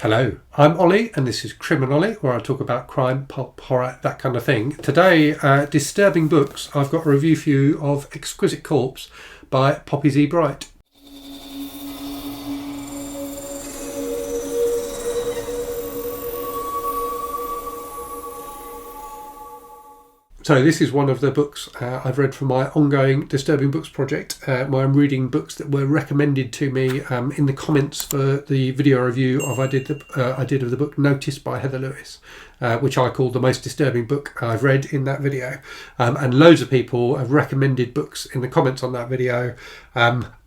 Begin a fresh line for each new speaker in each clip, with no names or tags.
Hello, I'm Ollie and this is Criminolly, where I talk about crime, pulp, horror, that kind of thing. Today, disturbing books. I've got a review for you of Exquisite Corpse by Poppy Z. Brite. So this is one of the books I've read from my ongoing Disturbing Books project, where I'm reading books that were recommended to me in the comments for the video review I did of the book Notice by Heather Lewis, which I called the most disturbing book I've read in that video. And loads of people have recommended books in the comments on that video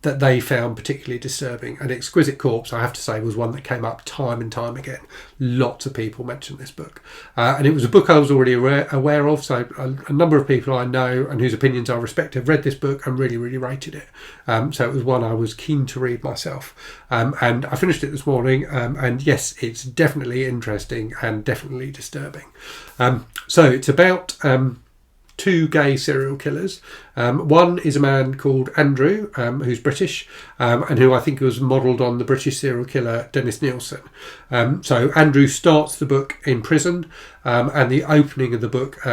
that they found particularly disturbing. And Exquisite Corpse, I have to say, was one that came up time and time again. Lots of people mentioned this book. And it was a book I was already aware of, so a number of people I know and whose opinions I respect have read this book and really, really rated it. So it was one I was keen to read myself. And I finished it this morning, and yes, it's definitely interesting and definitely disturbing. So it's about two gay serial killers. One is a man called Andrew, who's British, and who I think was modelled on the British serial killer Dennis Nielsen. So Andrew starts the book in prison, and the opening of the book,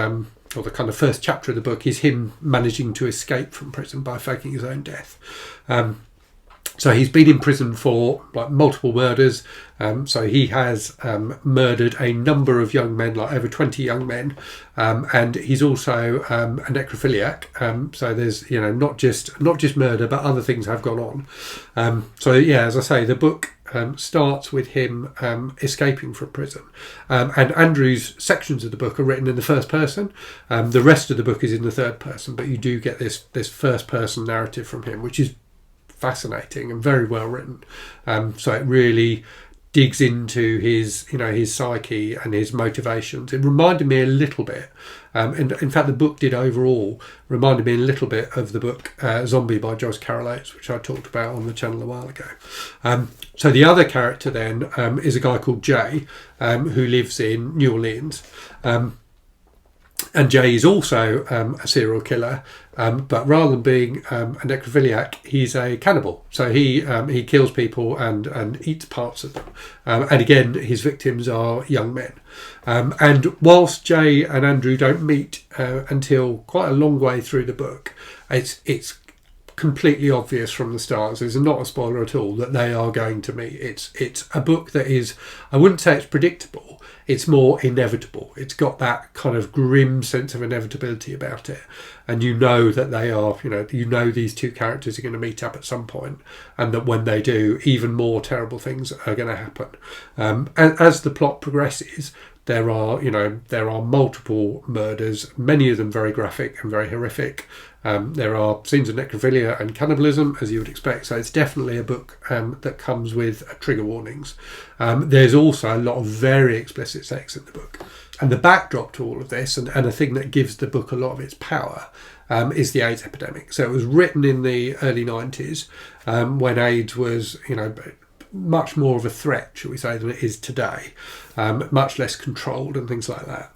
or the kind of first chapter of the book, is him managing to escape from prison by faking his own death. So he's been in prison for multiple murders. So he has murdered a number of young men, like over 20 young men, and he's also a necrophiliac. So there's not just murder, but other things have gone on. So yeah, as I say, the book starts with him escaping from prison, and Andrew's sections of the book are written in the first person. The rest of the book is in the third person, but you do get this first person narrative from him, which is fascinating and very well written. So it really digs into his psyche and his motivations. It reminded me a little bit, in fact the book did overall reminded me a little bit of the book Zombie by Joyce Carol Oates, which I talked about on the channel a while ago. So the other character then is a guy called Jay, who lives in New Orleans. And Jay is also a serial killer, but rather than being a necrophiliac, he's a cannibal. So he kills people and eats parts of them. And again, his victims are young men. And whilst Jay and Andrew don't meet until quite a long way through the book, it's completely obvious from the start, so it's not a spoiler at all, that they are going to meet. It's a book that is, I wouldn't say it's predictable, it's more inevitable. It's got that kind of grim sense of inevitability about it, and that they are, these two characters are going to meet up at some point, and that when they do, even more terrible things are going to happen. And as the plot progresses, there are multiple murders, many of them very graphic and very horrific. There are scenes of necrophilia and cannibalism, as you would expect, so it's definitely a book that comes with trigger warnings. There's also a lot of very explicit sex in the book. And the backdrop to all of this, and a thing that gives the book a lot of its power, is the AIDS epidemic. So it was written in the early 90s, when AIDS was, much more of a threat, shall we say, than it is today, much less controlled and things like that.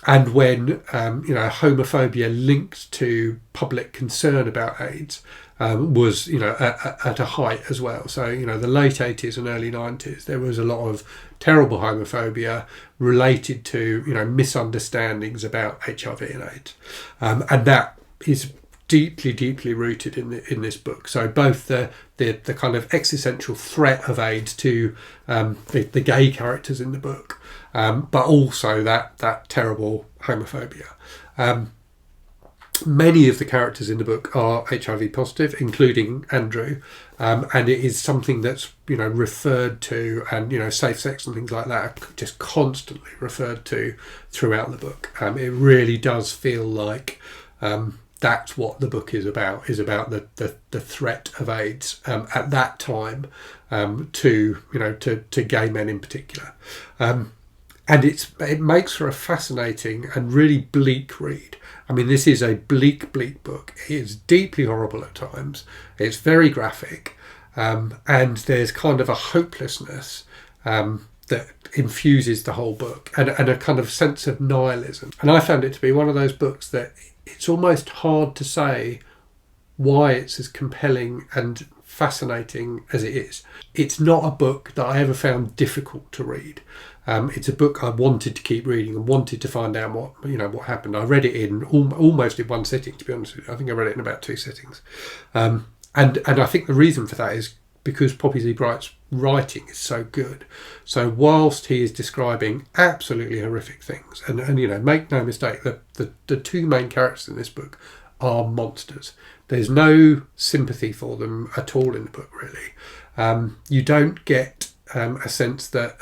And when homophobia linked to public concern about AIDS was at a height as well. So the late 80s and early 90s, there was a lot of terrible homophobia related to misunderstandings about HIV and AIDS, and that is deeply, deeply rooted in this book. So both the kind of existential threat of AIDS to the gay characters in the book, but also that terrible homophobia. Many of the characters in the book are HIV positive, including Andrew, and it is something that's referred to, and safe sex and things like that are just constantly referred to throughout the book. It really does feel like that's what the book is about the threat of AIDS at that time, to gay men in particular. And it makes for a fascinating and really bleak read. I mean, this is a bleak book. It is deeply horrible at times. It's very graphic, and there's kind of a hopelessness that infuses the whole book, and a kind of sense of nihilism. And I found it to be one of those books that it's almost hard to say why it's as compelling and fascinating as it is, it's not a book that I ever found difficult to read. It's a book I wanted to keep reading and wanted to find out what happened. I read it in almost in one sitting, to be honest with you. I think I read it in about 2 sittings. And I think the reason for that is because Poppy Z. Brite's writing is so good. So whilst he is describing absolutely horrific things, and make no mistake, the 2 main characters in this book are monsters. There's no sympathy for them at all in the book, really. You don't get a sense that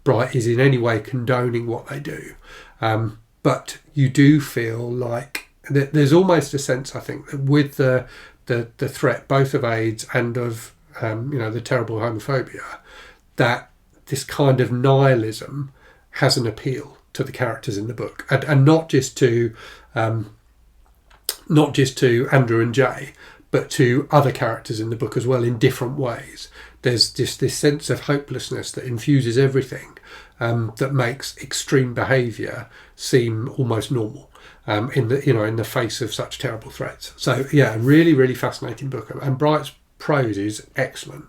Brite is in any way condoning what they do. But you do feel like there's almost a sense, I think, that with the threat both of AIDS and of the terrible homophobia, that this kind of nihilism has an appeal to the characters in the book, and not just to Andrew and Jay, but to other characters in the book as well in different ways. There's just this sense of hopelessness that infuses everything, that makes extreme behaviour seem almost normal in the face of such terrible threats. So yeah, really, really fascinating book, and Brite's prose is excellent.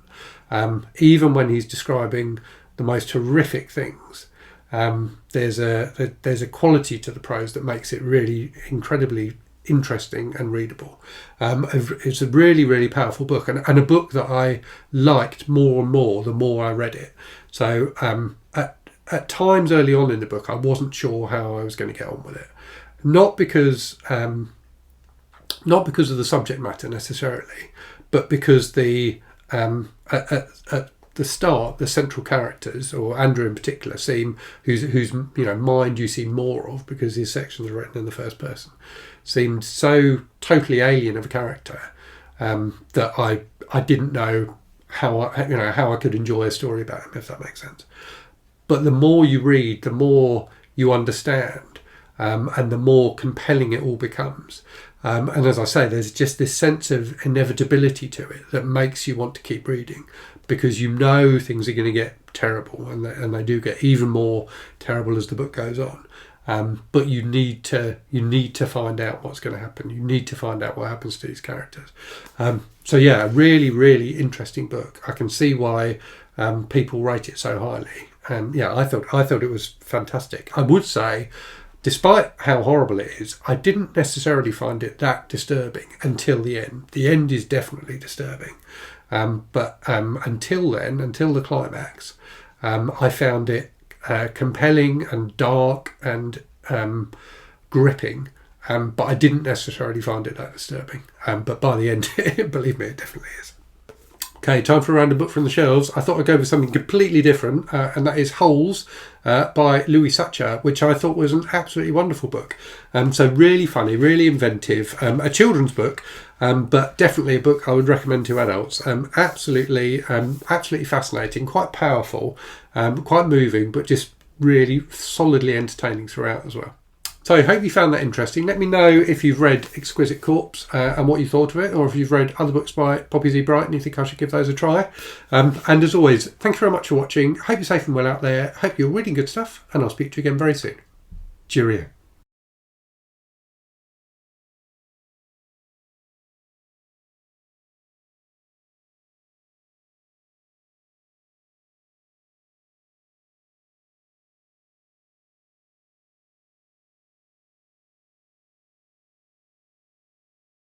Even when he's describing the most horrific things, there's a quality to the prose that makes it really incredibly interesting and readable. It's a really, really powerful book, and a book that I liked more and more the more I read it. So at times early on in the book, I wasn't sure how I was going to get on with it. Not because of the subject matter necessarily, but because at the start, the central characters, or Andrew in particular, whose mind you see more of because his sections are written in the first person, seemed so totally alien of a character that I didn't know how I could enjoy a story about him, if that makes sense. But the more you read, the more you understand, and the more compelling it all becomes. And as I say, there's just this sense of inevitability to it that makes you want to keep reading, because things are going to get terrible, and they do get even more terrible as the book goes on. But you need to find out what's going to happen. You need to find out what happens to these characters. So yeah, a really, really interesting book. I can see why people rate it so highly. And yeah, I thought it was fantastic. I would say, despite how horrible it is, I didn't necessarily find it that disturbing until the end. The end is definitely disturbing. But until then, until the climax, I found it compelling and dark and gripping, but I didn't necessarily find it that disturbing. But by the end, believe me, it definitely is. Okay, time for a random book from the shelves. I thought I'd go with something completely different, and that is Holes by Louis Sucher, which I thought was an absolutely wonderful book. So really funny, really inventive, a children's book, but definitely a book I would recommend to adults. Absolutely fascinating, quite powerful, quite moving, but just really solidly entertaining throughout as well. So I hope you found that interesting. Let me know if you've read Exquisite Corpse and what you thought of it, or if you've read other books by Poppy Z. Brite and you think I should give those a try. And as always, thank you very much for watching. Hope you're safe and well out there. Hope you're reading good stuff, and I'll speak to you again very soon. Cheerio.